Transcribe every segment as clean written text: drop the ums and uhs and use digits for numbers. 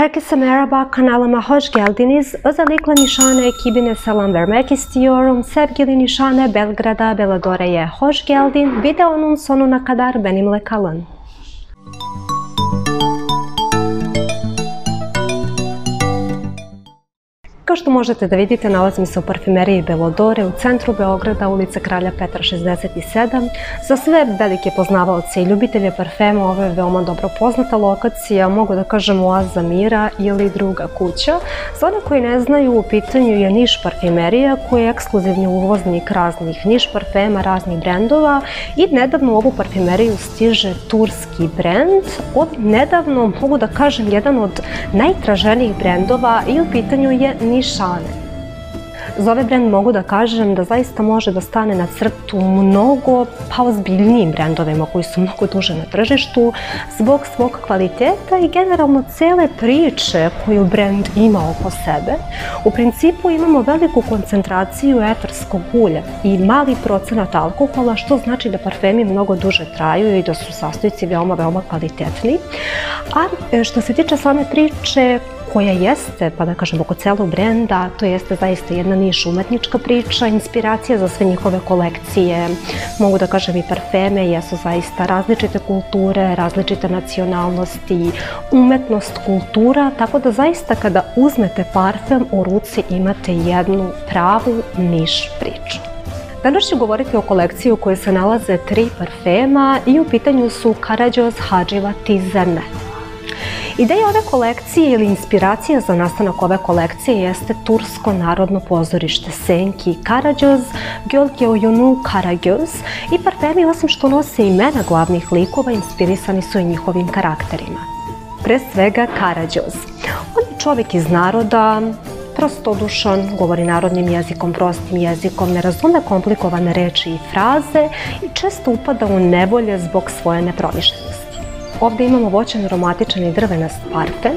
Herkese merhaba, kanalıma hoş geldiniz. Özellikle Nişane ekibine selam vermek istiyorum. Sevgili Nişane, Belgrad'a, Beladore'ye hoş geldin. Videonun sonuna kadar benimle kalın. Kao što možete da vidite, nalazim se u parfumeriji Belodore u centru Beograda, ulica Kralja Petra 67. Za sve velike poznavaoce i ljubitelje parfema ovo je veoma dobro poznata lokacija, mogu da kažem oaza mira ili druga kuća. Za one koji ne znaju, u pitanju je Niš parfumerija koji je ekskluzivni uvoznik raznih Niš parfema, raznih brendova i nedavno u ovu parfumeriju stiže turski brend. Od nedavno, mogu da kažem, jedan od najtraženijih brendova i u pitanju je Nişane. Za ovaj brend mogu da kažem da zaista može da stane na crtu mnogo ozbiljnijim brendovima koji su mnogo duže na tržištu zbog svog kvaliteta i generalno cele priče koju brend ima oko sebe. U principu imamo veliku koncentraciju eterskog ulja i mali procenat alkohola, što znači da parfemi mnogo duže traju i da su sastojci veoma kvalitetni. A što se tiče same priče koja jeste, pa da kažem, oko celog brenda, to jeste zaista jedna Niš umetnička priča, inspiracija za sve njihove kolekcije, mogu da kažem i parfeme, jesu zaista različite kulture, različite nacionalnosti, umetnost, kultura, tako da zaista kada uzmete parfem u ruci imate jednu pravu Niš priču. Danas ću govoriti o kolekciji u kojoj se nalaze 3 parfema i u pitanju su Karađoz, Hadživat i Zernet. Ideja ove kolekcije ili inspiracija za nastanak ove kolekcije jeste Tursko narodno pozorište Senki Karađoz, Gölge Karagöz i parfemi, osim što nose imena glavnih likova, inspirisani su i njihovim karakterima. Pre svega Karađoz. On je čovjek iz naroda, prostodušan, govori narodnim jezikom, prostim jezikom, ne razume komplikovane reči i fraze i često upada u nevolje zbog svoje nepromišljenosti. Ovdje imamo voćan, aromatičan i drvenast parfem.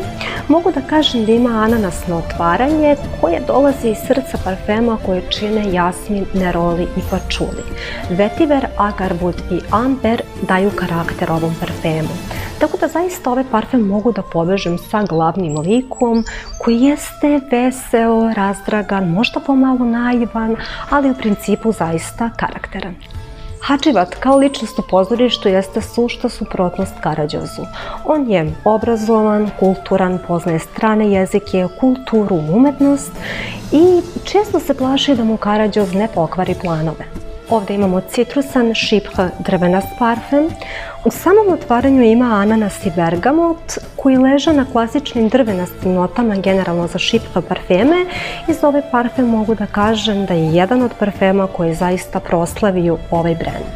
Mogu da kažem da ima ananasno otvaranje koje dolazi iz srca parfema koje čine jasmin, neroli i pačuli. Vetiver, agarwood i amber daju karakter ovom parfemu. Tako da zaista ovaj parfem mogu da povežem sa glavnim likom koji jeste veseo, razdragan, možda pomalo naivan, ali u principu zaista karakteran. Hadživat kao ličnost u pozorištu jeste sušta suprotnost Karađozu. On je obrazovan, kulturan, poznaje strane jezike, kulturu, umetnost i često se plaši da mu Karađoz ne pokvari planove. Ovdje imamo citrusan, šipha, drvenast parfem. U samom otvaranju ima ananas i bergamot koji leže na klasičnim drvenastim notama generalno za šipha parfeme i za ovaj parfem mogu da kažem da je jedan od parfema koji zaista proslavio ovaj brend.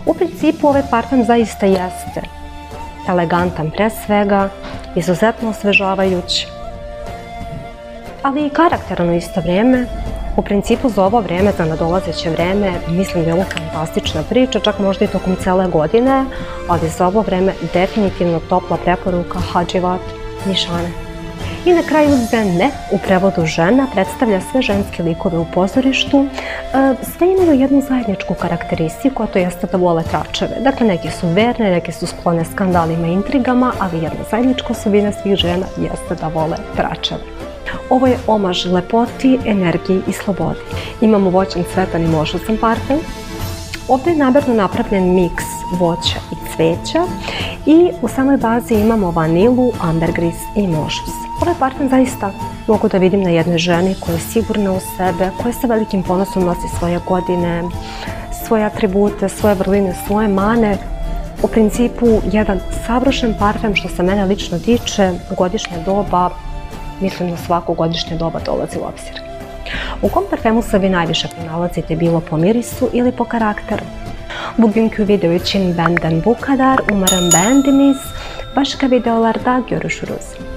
U principu ovaj parfem zaista jeste elegantan pre svega, izuzetno osvežavajuć, ali i karakteran u isto vrijeme. U principu za ovo vrijeme, za nadolazeće vrijeme, mislim da je ovo fantastična priča, čak možda i tokom cele godine, ali za ovo vrijeme definitivno topla preporuka Hadživat, Nişane. I na kraju Zernet, u prevodu žena, predstavlja sve ženske likove u pozorištu. Sve imaju jednu zajedničku karakteristiku, a to jeste da vole tračeve. Dakle, neke su verne, neke su sklone skandalima i intrigama, ali jedna zajednička osobina svih žena jeste da vole tračeve. Ovo je omaž lepoti, energiji i slobodi. Imamo voćan, cvetan i mošusan parfem. Ovdje je namerno napravljen miks voća i cveća i u samoj bazi imamo vanilu, ambergris i mošus. Ovaj parfem zaista mogu da vidim na jednoj ženi koja je sigurna u sebe, koja sa velikim ponosom nosi svoje godine, svoje atribute, svoje vrline, svoje mane. U principu jedan savršen parfem što se mene lično tiče, godišnje doba, mislim da svako godišnje doba dolazi u obzir. U kom parfemu se vi najviše pronalazite, bilo po mirisu ili po karakteru? Bugünkü video için benden bu kadar. Umarım beğendiniz. Başka videolarda görüşürüz.